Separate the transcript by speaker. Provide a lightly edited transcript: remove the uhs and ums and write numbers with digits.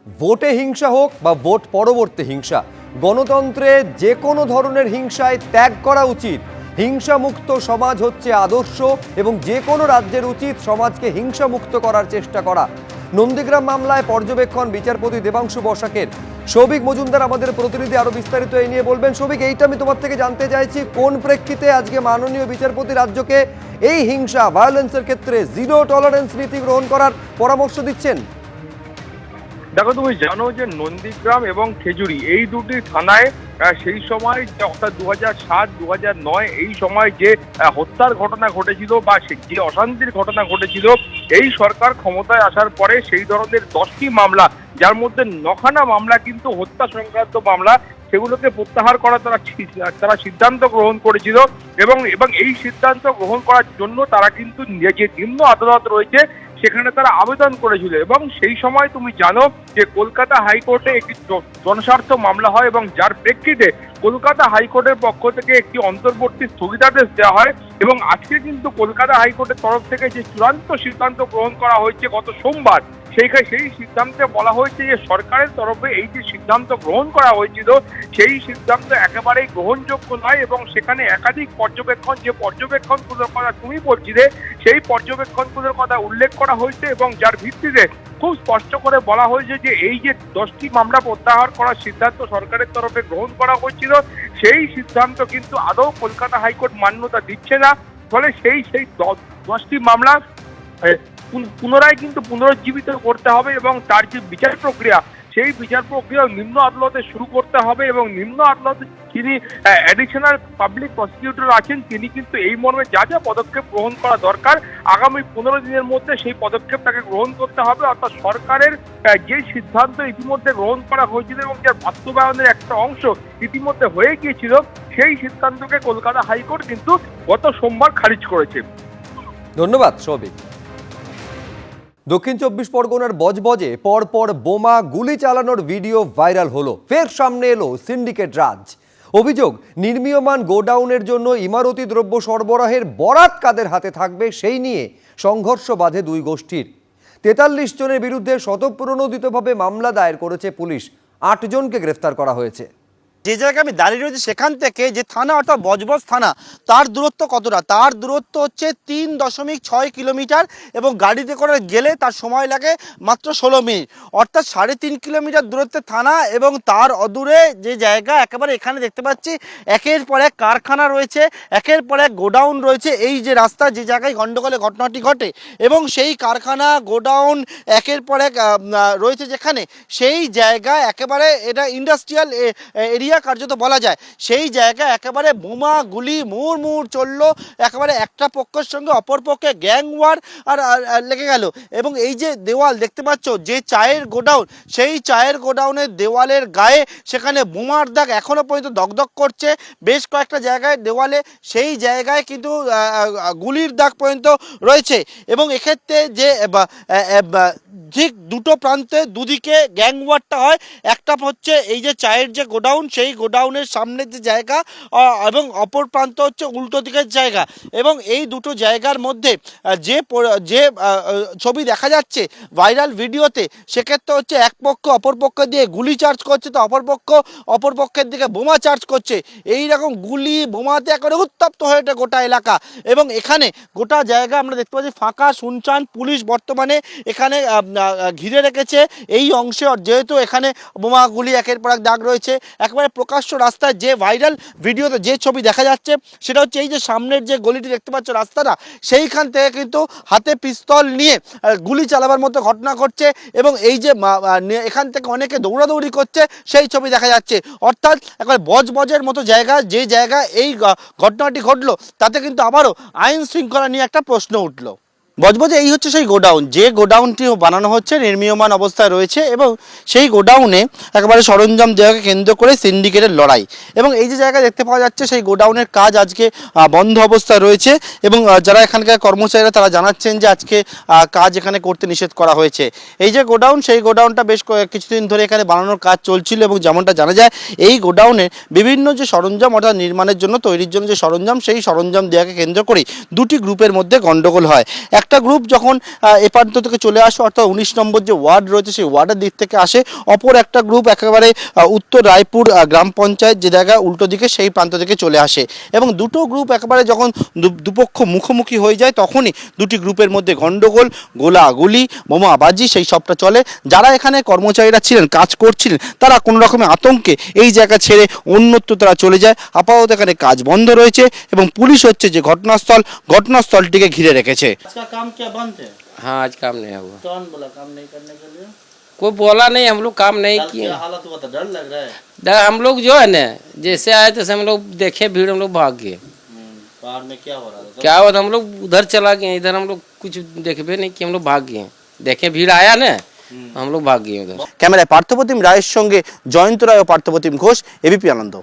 Speaker 1: ভোটে হিংসা হোক বা ভোট পরবর্তী হিংসা, গণতন্ত্রে যে কোনো ধরনের হিংসায় ত্যাগ করা উচিত। হিংসামুক্ত সমাজ হচ্ছে আদর্শ এবং যে কোনো রাজ্যের উচিত সমাজকে হিংসামুক্ত করার চেষ্টা করা। নন্দীগ্রাম মামলায় পর্যবেক্ষণ বিচারপতি দেবাংশু বসাকের। সৌভিক মজুমদার আমাদের প্রতিনিধি, আরো বিস্তারিত এই নিয়ে বলবেন। সৌভিক, এইটা আমি তোমার থেকে জানতে চাইছি, কোন প্রেক্ষিতে আজকে মাননীয় বিচারপতি রাজ্যকে এই হিংসা ভায়োলেন্সের ক্ষেত্রে জিরো টলারেন্স নীতি গ্রহণ করার পরামর্শ দিচ্ছেন?
Speaker 2: দেখো, তুমি জানো যে নন্দীগ্রাম এবং খেজুরি এই দুটি থানায় সেই সময় অর্থাৎ 2007, 2009 এই সময় যে হত্যার ঘটনা ঘটেছিল বা যে অশান্তির ঘটনা ঘটেছিল, এই সরকার ক্ষমতায় আসার পরে সেই ধরনের 10টি মামলা, যার মধ্যে 9খানা মামলা কিন্তু হত্যা সংক্রান্ত মামলা, সেগুলোকে প্রত্যাহার করা তারা সিদ্ধান্ত গ্রহণ করেছিল। এবং এই সিদ্ধান্ত গ্রহণ করার জন্য তারা কিন্তু যে নিম্ন আদালত রয়েছে সেখানে তারা আবেদন করেছিল। এবং সেই সময় তুমি জানো যে কলকাতা হাইকোর্টে একটি জনস্বার্থ মামলা হয় এবং যার প্রেক্ষিতে কলকাতা হাইকোর্টের পক্ষ থেকে একটি অন্তর্বর্তী স্থগিতাদেশ দেওয়া হয়। এবং আজকে কিন্তু কলকাতা হাইকোর্টের তরফ থেকে যে চূড়ান্ত সিদ্ধান্ত গ্রহণ করা হয়েছে গত সোমবার, সেই সিদ্ধান্তে বলা হয়েছে যে সরকারের তরফে এই যে সিদ্ধান্ত গ্রহণ করা হয়েছিল সেই সিদ্ধান্ত একেবারেই গ্রহণযোগ্য নয়। এবং সেখানে একাধিক যে পর্যবেক্ষণগুলোর কথা তুমি বলছিলে, সেই পর্যবেক্ষণগুলোর কথা উল্লেখ করা হয়েছে এবং যার ভিত্তিতে খুব স্পষ্ট করে বলা হয়েছে যে এই যে 10টি মামলা প্রত্যাহার করার সিদ্ধান্ত সরকারের তরফে গ্রহণ করা হয়েছিল, সেই সিদ্ধান্ত কিন্তু আদৌ কলকাতা হাইকোর্ট মান্যতা দিচ্ছে না। ফলে সেই 10টি মামলা পুনরায় কিন্তু পুনরুজ্জীবিত করতে হবে এবং তার যে বিচার প্রক্রিয়া, সেই বিচার প্রক্রিয়া নিম্ন আদালতে শুরু করতে হবে। এবং নিম্ন আদালতে যিনি অ্যাডিশনাল পাবলিক প্রসিকিউটর আছেন, তিনি কিন্তু এই মর্মে যা যা পদক্ষেপ গ্রহণ করা দরকার আগামী 15 দিনের মধ্যে সেই পদক্ষেপ তাকে গ্রহণ করতে হবে। অর্থাৎ সরকারের যে সিদ্ধান্ত ইতিমধ্যে গ্রহণ করা হয়েছিল এবং যার বাস্তবায়নের একটা অংশ ইতিমধ্যে হয়ে গিয়েছিল, সেই সিদ্ধান্তকে কলকাতা হাইকোর্ট কিন্তু গত সোমবার খারিজ করেছে।
Speaker 1: ধন্যবাদ সৌভিক। দক্ষিণ 24 পরগনার বজবজে পরপর বোমা গুলি চালানোর ভিডিও ভাইরাল হলো। ফের সামনে এলো সিন্ডিকেট রাজ। অভিযোগ, নির্মীয়মান গোডাউনের জন্য ইমারতি দ্রব্য সরবরাহের বরাত কাদের হাতে থাকবে সেই নিয়ে সংঘর্ষ বাধে দুই গোষ্ঠীর। 43 জনের বিরুদ্ধে স্বতঃপ্রণোদিতভাবে মামলা দায়ের করেছে পুলিশ। 8 জনকে গ্রেফতার করা হয়েছে।
Speaker 3: যে জায়গায় আমি দাঁড়িয়ে রয়েছি সেখান থেকে যে থানা অর্থাৎ বজবজ থানা, তার দূরত্ব কতটা? তার দূরত্ব হচ্ছে 3.6 কিলোমিটার এবং গাড়িতে করে গেলে তার সময় লাগে মাত্র 16 মিনিট, অর্থাৎ 3.5 কিলোমিটার দূরত্বে থানা। এবং তার অদূরে যে জায়গা, একেবারে এখানে দেখতে পাচ্ছি একের পর এক কারখানা রয়েছে, একের পর এক গোডাউন রয়েছে। এই যে রাস্তা, যে জায়গায় গণ্ডগোলের ঘটনাটি ঘটে এবং সেই কারখানা গোডাউন একের পর এক রয়েছে যেখানে, সেই জায়গায় একেবারে এটা ইন্ডাস্ট্রিয়াল এরিয়া কার্যত বলা যায়। সেই জায়গায় একেবারে বোমা গুলি মুড়মুড় চললো, একেবারে একটা পক্ষের সঙ্গে অপর পক্ষে গ্যাং ওয়ার আর লেগে গেল। এবং এই যে দেওয়াল দেখতে পাচ্ছ, যে চায়ের গোডাউন, সেই চায়ের গোডাউনের দেওয়ালের গায়ে সেখানে বোমার দাগ এখনো পর্যন্ত দগদগ করছে। বেশ কয়েকটা জায়গায় দেওয়ালে সেই জায়গায় কিন্তু গুলির দাগ পর্যন্ত রয়েছে। এবং এক্ষেত্রে যে ঠিক দুটো প্রান্তে দুদিকে গ্যাং ওয়ারটা হয়। একটা হচ্ছে এই যে চায়ের যে গোডাউন, সেই গোডাউনের সামনের যে জায়গা, এবং অপর প্রান্ত হচ্ছে উল্টো দিকের জায়গা। এবং এই দুটো জায়গার মধ্যে যে ছবি দেখা যাচ্ছে ভাইরাল ভিডিওতে, সেক্ষেত্রে হচ্ছে এক পক্ষ অপর পক্ষ দিয়ে গুলি চার্জ করছে, তো অপর পক্ষের দিকে বোমা চার্জ করছে। এই রকম গুলি বোমাতে একেবারে উত্তপ্ত হয়ে ওঠে গোটা এলাকা। এবং এখানে গোটা জায়গা আমরা দেখতে পাচ্ছি ফাঁকা শুনশান। পুলিশ বর্তমানে এখানে ঘিরে রেখেছে এই অংশে, যেহেতু এখানে বোমাগুলি একের পর এক দাগ রয়েছে। একেবারে প্রকাশ্য রাস্তায় যে ভাইরাল ভিডিওতে যে ছবি দেখা যাচ্ছে, সেটা হচ্ছে এই যে সামনের যে গলিটি দেখতে পাচ্ছ রাস্তাটা, সেইখান থেকে কিন্তু হাতে পিস্তল নিয়ে গুলি চালাবার মতো ঘটনা ঘটছে। এবং এই যে এখান থেকে অনেকে দৌড়াদৌড়ি করছে, সেই ছবি দেখা যাচ্ছে। অর্থাৎ একবার বজবজের মতো জায়গা, যে জায়গায় এই ঘটনাটি ঘটলো, তাতে কিন্তু আবারও আইন শৃঙ্খলা নিয়ে একটা প্রশ্ন উঠল। বজবজে এই হচ্ছে সেই গোডাউন, যে গোডাউনটি বানানো হচ্ছে, নির্মীয়মান অবস্থায় রয়েছে। এবং সেই গোডাউনে একেবারে সরঞ্জাম দেওয়াকে কেন্দ্র করে সিন্ডিকেটের লড়াই। এবং এই যে জায়গায় দেখতে পাওয়া যাচ্ছে, সেই গোডাউনের কাজ আজকে বন্ধ অবস্থায় রয়েছে। এবং যারা এখানকার কর্মচারীরা তারা জানাচ্ছেন যে আজকে কাজ এখানে করতে নিষেধ করা হয়েছে। এই যে গোডাউন, সেই গোডাউনটা বেশ কিছুদিন ধরে এখানে বানানোর কাজ চলছিল। এবং যেমনটা জানা যায়, এই গোডাউনে বিভিন্ন যে সরঞ্জাম, অর্থাৎ নির্মাণের জন্য তৈরির জন্য যে সরঞ্জাম, সেই সরঞ্জাম দেওয়াকে কেন্দ্র করে দুটি গ্রুপের মধ্যে গণ্ডগোল হয়। একটা গ্রুপ যখন এ প্রান্ত থেকে চলে আসে, অর্থাৎ 19 নম্বর যে ওয়ার্ড রয়েছে সেই ওয়ার্ডের দিক থেকে আসে, অপর একটা গ্রুপ একেবারে উত্তর রায়পুর গ্রাম পঞ্চায়েত যে জায়গায় উল্টো দিকে সেই প্রান্ত থেকে চলে আসে, এবং দুটো গ্রুপ একেবারে যখন দুপক্ষ মুখোমুখি হয়ে যায় তখনই দুটি গ্রুপের মধ্যে গন্ডগোল, গোলাগুলি, বোমাবাজি সেই সবটা চলে। যারা এখানে কর্মচারীরা ছিলেন, কাজ করছিলেন, তারা কোনো রকমের আতঙ্কে এই জায়গা ছেড়ে অন্যত্র তারা চলে যায়। আপাতত এখানে কাজ বন্ধ রয়েছে এবং পুলিশ হচ্ছে যে ঘটনাস্থলটিকে ঘিরে রেখেছে।
Speaker 4: हाँ आज काम नहीं हुआ।
Speaker 3: कौन बोला काम नहीं करने के लिए?
Speaker 4: कोई बोला नहीं, हम लोग काम नहीं किए।
Speaker 3: हालत हुआ था, डर लग रहा है।
Speaker 4: डर हम लोग जो है ना जैसे आए तैसे हम लोग देखे भीड़, हम लोग भाग गए।
Speaker 3: बाहर में क्या हो रहा था?
Speaker 4: क्या हुआ था, हम लोग उधर चला गए, इधर हम लोग कुछ देखबे नहीं कि हम लोग भाग गए। देखे भीड़ आया ना, हम लोग भाग गए उधर।
Speaker 3: ক্যামেরায় পার্থপ্রতিম রায়ের সঙ্গে জয়ন্ত রায় ও পার্থপ্রতিম ঘোষ, এবিপি আনন্দ।